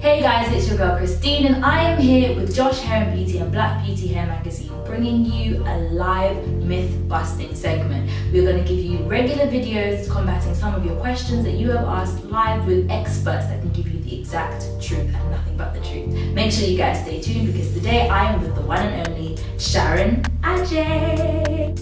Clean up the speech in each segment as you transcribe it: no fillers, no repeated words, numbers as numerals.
Hey guys, it's your girl Christine and I am here with Josh Hair and Beauty and Black Beauty Hair Magazine, bringing you a live myth busting segment. We're going to give you regular videos combating some of your questions that you have asked live with experts that can give you the exact truth and nothing but the truth. Make sure you guys stay tuned because today I am with the one and only Sharon Adjei.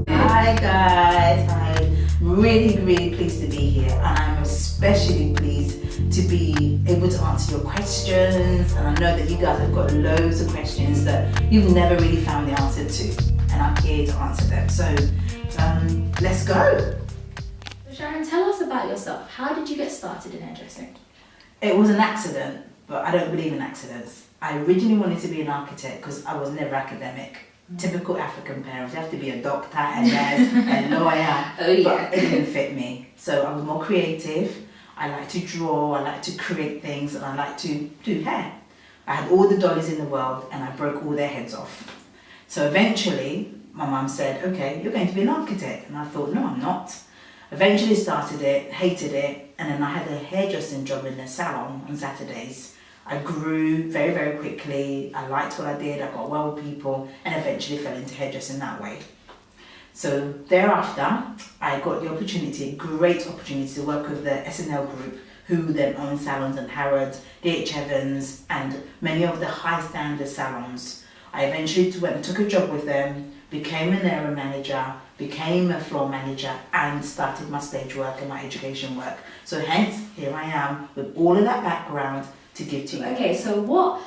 Hi guys, I'm really pleased to be here, and I'm especially pleased to be able to answer your questions. And I know that you guys have got loads of questions that you've never really found the answer to, and I'm here to answer them. So let's go. So Sharon, tell us about yourself. How did you get started in hairdressing? It was an accident, but I don't believe in accidents. I originally wanted to be an architect because I was never academic. Typical African parents, you have to be a doctor, a nurse, a lawyer, Oh, yeah. But it didn't fit me. So I was more creative. I like to draw, I like to create things, and I like to do hair. I had all the dollies in the world and I broke all their heads off. So eventually my mum said, okay, you're going to be an architect. And I thought, no, I'm not. Eventually started it, hated it, and then I had a hairdressing job in a salon on Saturdays. I grew very quickly. I liked what I did. I got well with people and eventually fell into hairdressing that way. So thereafter, I got the opportunity, great opportunity, to work with the SNL group, who then own salons in Harrods, D.H. Evans, and many of the high standard salons. I eventually went and took a job with them, became an area manager, became a floor manager, and started my stage work and my education work. So hence, here I am with all of that background to give to you. Okay, so what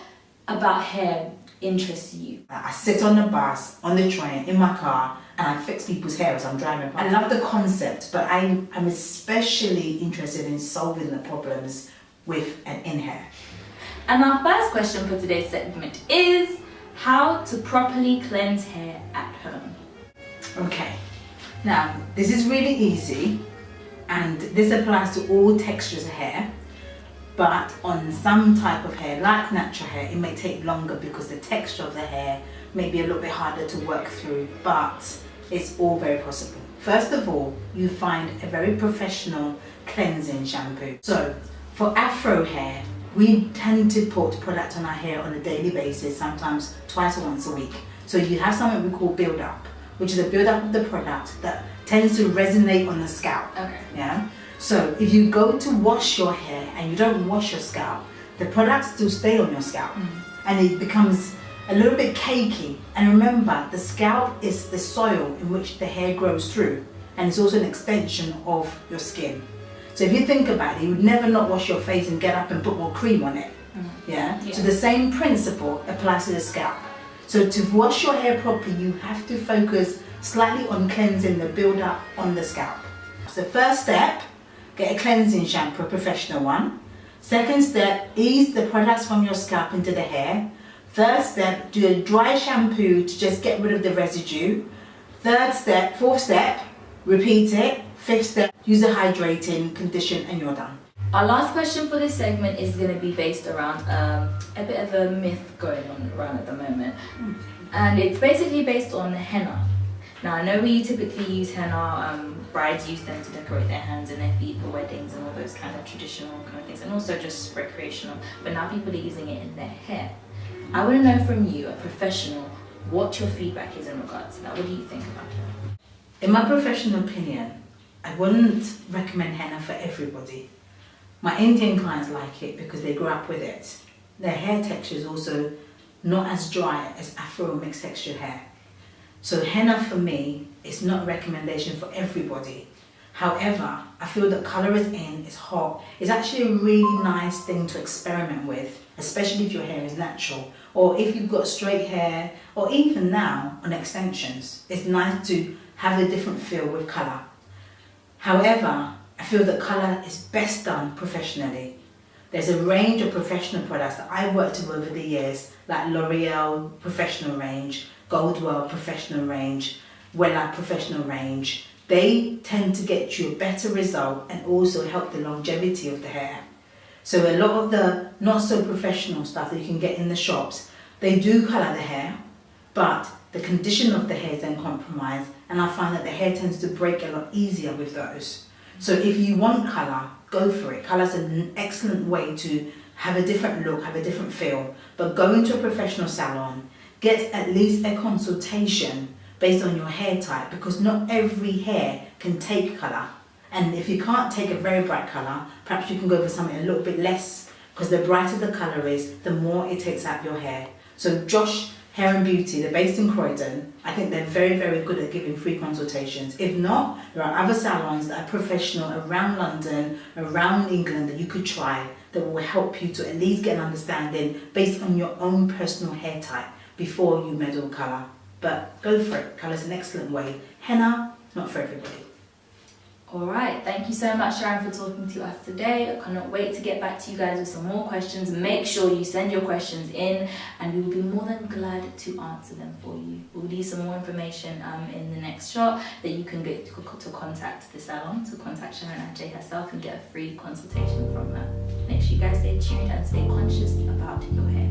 about hair interests you? I sit on the bus, on the train, in my car, and I fix people's hair as I'm driving. I love the concept, but I'm especially interested in solving the problems with and in hair. And our first question for today's segment is how to properly cleanse hair at home. Okay, now this is really easy, and this applies to all textures of hair. But on some type of hair, like natural hair, it may take longer because the texture of the hair may be a little bit harder to work through, but it's all very possible. First of all, you find a very professional cleansing shampoo. So for afro hair, we tend to put product on our hair on a daily basis, sometimes twice or once a week. So you have something we call build up, which is a build up of the product that tends to resonate on the scalp. Okay. Yeah. So if you go to wash your hair and you don't wash your scalp, the products still stay on your scalp and it becomes a little bit cakey. And remember, the scalp is the soil in which the hair grows through, and it's also an extension of your skin. So if you think about it, you would never not wash your face and get up and put more cream on it. Yeah? So the same principle applies to the scalp. So to wash your hair properly, you have to focus slightly on cleansing the build-up on the scalp. So first step, get a cleansing shampoo, a professional one. Second step, ease the products from your scalp into the hair. Third step, do a dry shampoo to just get rid of the residue. Fourth step, repeat it. Fifth step, use a hydrating condition, and you're done. Our last question for this segment is going to be based around a bit of a myth going on around at the moment. And it's basically based on henna. Now, I know we typically use henna, brides use them to decorate their hands and their feet for weddings and all those kind of traditional kind of things, and also just recreational, but now people are using it in their hair. I want to know from you, a professional, what your feedback is in regards to that. What do you think about it? In my professional opinion, I wouldn't recommend henna for everybody. My Indian clients like it because they grew up with it. Their hair texture is also not as dry as Afro mixed texture hair. So henna for me is not a recommendation for everybody. However, I feel that colour is in, it's hot. It's actually a really nice thing to experiment with, especially if your hair is natural, or if you've got straight hair, or even now on extensions. It's nice to have a different feel with colour. However, I feel that colour is best done professionally. There's a range of professional products that I've worked with over the years, like L'Oreal professional range, Goldwell professional range, Wella professional range. They tend to get you a better result and also help the longevity of the hair. So a lot of the not so professional stuff that you can get in the shops, they do colour the hair, but the condition of the hair is then compromised, and I find that the hair tends to break a lot easier with those. So if you want colour, go for it. Colour's an excellent way to have a different look, have a different feel. But go into a professional salon, get at least a consultation based on your hair type, because not every hair can take colour. And if you can't take a very bright colour, perhaps you can go for something a little bit less, because the brighter the colour is, the more it takes out your hair. So Josh Hair and Beauty, they're based in Croydon. I think they're very, very good at giving free consultations. If not, there are other salons that are professional around London, around England, that you could try, that will help you to at least get an understanding based on your own personal hair type before you meddle colour. But go for it. Colour's an excellent way. Henna, not for everybody. Alright, thank you so much, Sharon, for talking to us today. I cannot wait to get back to you guys with some more questions. Make sure you send your questions in and we will be more than glad to answer them for you. We'll leave some more information in the next shot that you can get to contact the salon, to contact Sharon Adjei herself and get a free consultation from her. Make sure you guys stay tuned and stay conscious about your hair.